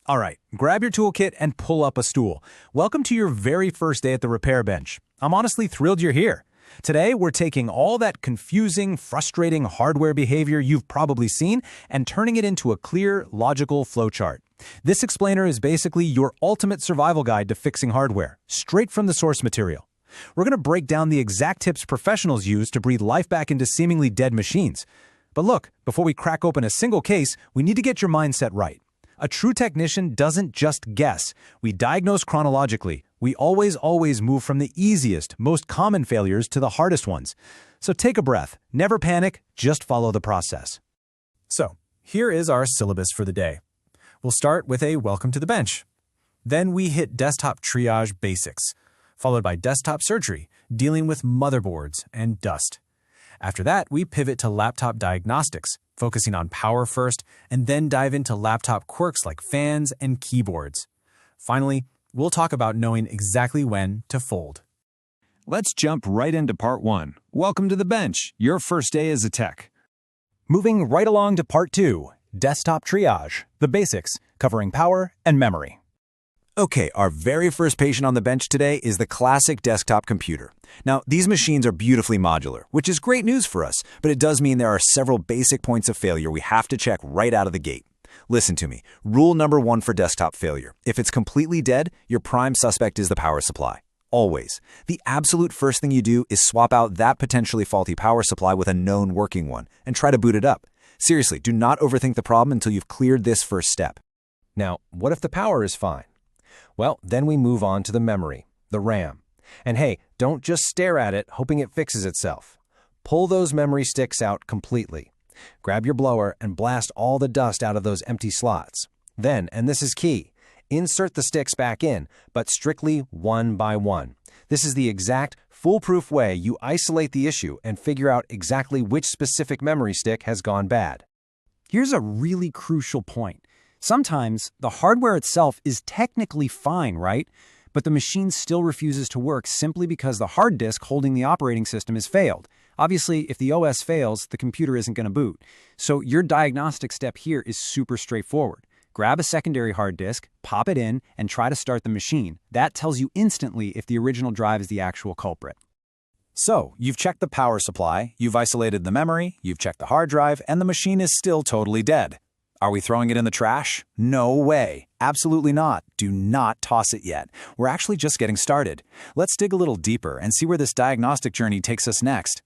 All right, grab your toolkit and pull up a stool. Welcome to your very first day at the repair bench. I'm honestly thrilled you're here. Today, we're taking all that confusing, frustrating hardware behavior you've probably seen and turning it into a clear, logical flowchart. This explainer is basically your ultimate survival guide to fixing hardware, straight from the source material. We're going to break down the exact tips professionals use to breathe life back into seemingly dead machines. But look, before we crack open a single case, we need to get your mindset right. A true technician doesn't just guess. We diagnose chronologically. We always move from the easiest, most common failures to the hardest ones. So take a breath. Never panic. Just follow the process. So, here is our syllabus for the day. We'll start with a welcome to the bench. Then we hit desktop triage basics, followed by desktop surgery, dealing with motherboards and dust. After that, we pivot to laptop diagnostics, focusing on power first, and then dive into laptop quirks like fans and keyboards. Finally, we'll talk about knowing exactly when to fold. Let's jump right into part 1. Welcome to the bench, your first day as a tech. Moving right along to part 2, desktop triage, the basics, covering power and memory. Okay, our very first patient on the bench today is the classic desktop computer. Now, these machines are beautifully modular, which is great news for us, but it does mean there are several basic points of failure we have to check right out of the gate. Listen to me. Rule number 1 for desktop failure. If it's completely dead, your prime suspect is the power supply. Always. The absolute first thing you do is swap out that potentially faulty power supply with a known working one and try to boot it up. Seriously, do not overthink the problem until you've cleared this first step. Now, what if the power is fine? Well, then we move on to the memory, the RAM. And hey, don't just stare at it hoping it fixes itself. Pull those memory sticks out completely. Grab your blower and blast all the dust out of those empty slots. Then, and this is key, insert the sticks back in, but strictly one by one. This is the exact, foolproof way you isolate the issue and figure out exactly which specific memory stick has gone bad. Here's a really crucial point. Sometimes the hardware itself is technically fine, right? But the machine still refuses to work simply because the hard disk holding the operating system has failed. Obviously, if the OS fails, the computer isn't going to boot. So your diagnostic step here is super straightforward. Grab a secondary hard disk, pop it in, and try to start the machine. That tells you instantly if the original drive is the actual culprit. So, you've checked the power supply, you've isolated the memory, you've checked the hard drive, and the machine is still totally dead. Are we throwing it in the trash? No way. Absolutely not. Do not toss it yet. We're actually just getting started. Let's dig a little deeper and see where this diagnostic journey takes us next.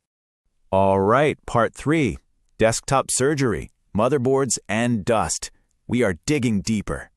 All right, part 3, desktop surgery, motherboards and dust. We are digging deeper.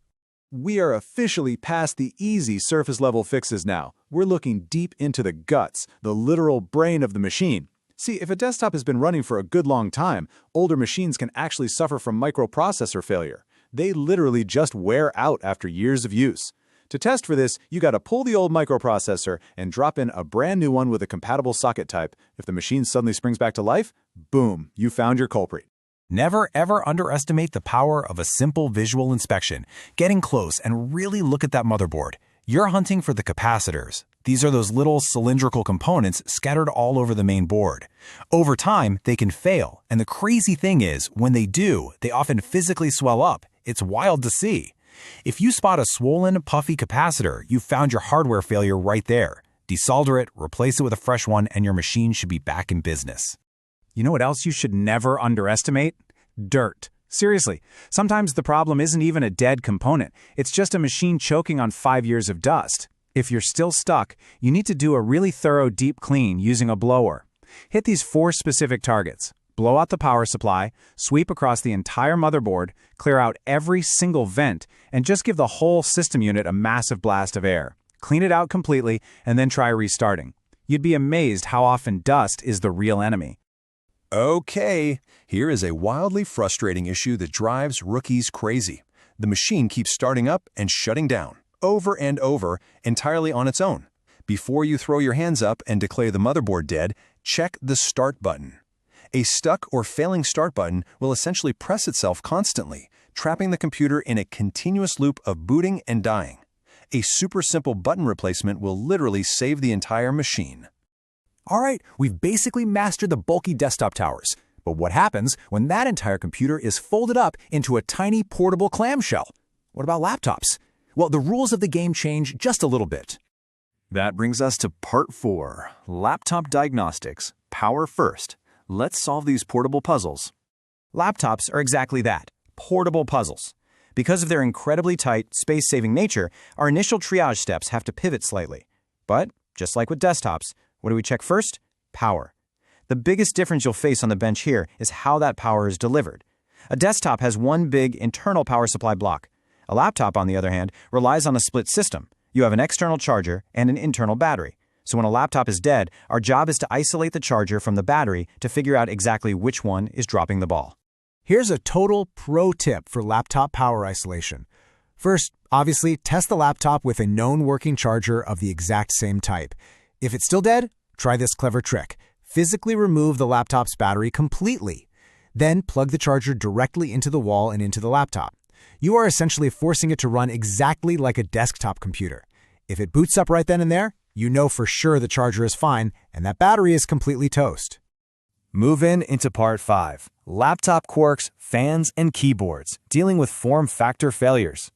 We are officially past the easy surface-level fixes now. We're looking deep into the guts, the literal brain of the machine. See, if a desktop has been running for a good long time, older machines can actually suffer from microprocessor failure. They literally just wear out after years of use. To test for this, you gotta pull the old microprocessor and drop in a brand new one with a compatible socket type. If the machine suddenly springs back to life, boom, you found your culprit. Never ever underestimate the power of a simple visual inspection. Get in close and really look at that motherboard. You're hunting for the capacitors. These are those little cylindrical components scattered all over the main board. Over time, they can fail, and the crazy thing is, when they do, they often physically swell up. It's wild to see. If you spot a swollen, puffy capacitor, you've found your hardware failure right there. Desolder it, replace it with a fresh one, and your machine should be back in business. You know what else you should never underestimate? Dirt. Seriously, sometimes the problem isn't even a dead component. It's just a machine choking on 5 years of dust. If you're still stuck, you need to do a really thorough deep clean using a blower. Hit these 4 specific targets. Blow out the power supply, sweep across the entire motherboard, clear out every single vent, and just give the whole system unit a massive blast of air. Clean it out completely, and then try restarting. You'd be amazed how often dust is the real enemy. Okay, here is a wildly frustrating issue that drives rookies crazy. The machine keeps starting up and shutting down, over and over, entirely on its own. Before you throw your hands up and declare the motherboard dead, check the Start button. A stuck or failing Start button will essentially press itself constantly, trapping the computer in a continuous loop of booting and dying. A super simple button replacement will literally save the entire machine. All right, we've basically mastered the bulky desktop towers. But what happens when that entire computer is folded up into a tiny portable clamshell? What about laptops? Well, the rules of the game change just a little bit. That brings us to part 4, laptop diagnostics, power first. Let's solve these portable puzzles. Laptops are exactly that, portable puzzles. Because of their incredibly tight, space-saving nature, our initial triage steps have to pivot slightly. But, just like with desktops, what do we check first? Power. The biggest difference you'll face on the bench here is how that power is delivered. A desktop has one big internal power supply block. A laptop, on the other hand, relies on a split system. You have an external charger and an internal battery. So when a laptop is dead, our job is to isolate the charger from the battery to figure out exactly which one is dropping the ball. Here's a total pro tip for laptop power isolation. First, obviously, test the laptop with a known working charger of the exact same type. If it's still dead, try this clever trick. Physically remove the laptop's battery completely. Then plug the charger directly into the wall and into the laptop. You are essentially forcing it to run exactly like a desktop computer. If it boots up right then and there, you know for sure the charger is fine and that battery is completely toast. Move into part 5, laptop quirks, fans, and keyboards, dealing with form factor failures.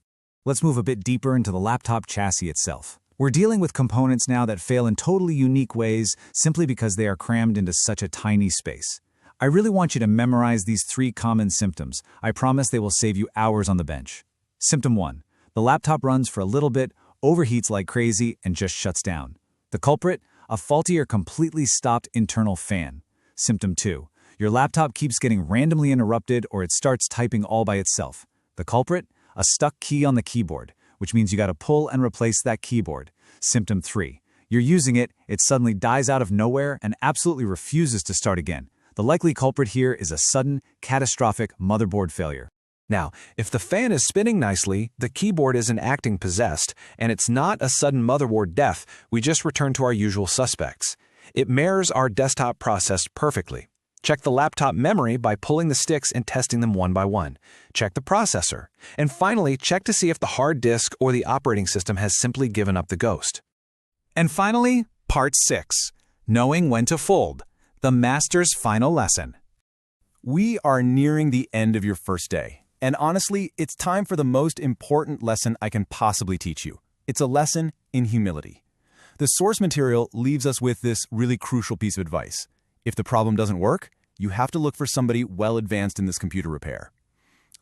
Let's move a bit deeper into the laptop chassis itself. We're dealing with components now that fail in totally unique ways simply because they are crammed into such a tiny space. I really want you to memorize these 3 common symptoms. I promise they will save you hours on the bench. Symptom 1. The laptop runs for a little bit, overheats like crazy, and just shuts down. The culprit? A faulty or completely stopped internal fan. Symptom 2. Your laptop keeps getting randomly interrupted or it starts typing all by itself. The culprit? A stuck key on the keyboard, which means you got to pull and replace that keyboard. Symptom 3. You're using it, it suddenly dies out of nowhere and absolutely refuses to start again. The likely culprit here is a sudden, catastrophic motherboard failure. Now, if the fan is spinning nicely, the keyboard isn't acting possessed, and it's not a sudden motherboard death, we just return to our usual suspects. It mirrors our desktop process perfectly. Check the laptop memory by pulling the sticks and testing them one by one. Check the processor. And finally, check to see if the hard disk or the operating system has simply given up the ghost. And finally, part 6, knowing when to fold. The master's final lesson. We are nearing the end of your first day. And honestly, it's time for the most important lesson I can possibly teach you. It's a lesson in humility. The source material leaves us with this really crucial piece of advice. If the problem doesn't work, you have to look for somebody well advanced in this computer repair.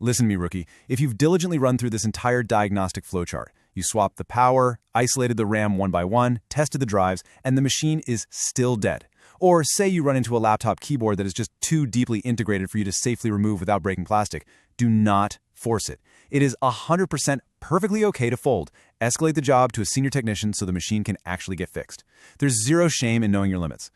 Listen to me, rookie. If you've diligently run through this entire diagnostic flowchart, you swapped the power, isolated the RAM one by one, tested the drives, and the machine is still dead. Or say you run into a laptop keyboard that is just too deeply integrated for you to safely remove without breaking plastic. Do not force it. It is 100% perfectly okay to fold. Escalate the job to a senior technician so the machine can actually get fixed. There's zero shame in knowing your limits.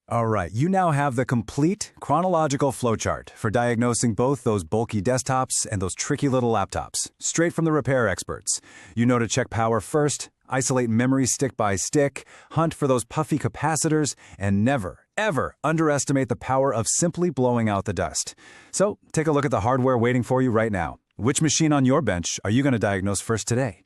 All right, you now have the complete chronological flowchart for diagnosing both those bulky desktops and those tricky little laptops, straight from the repair experts. You know to check power first, isolate memory stick by stick, hunt for those puffy capacitors, and never, ever underestimate the power of simply blowing out the dust. So take a look at the hardware waiting for you right now. Which machine on your bench are you going to diagnose first today?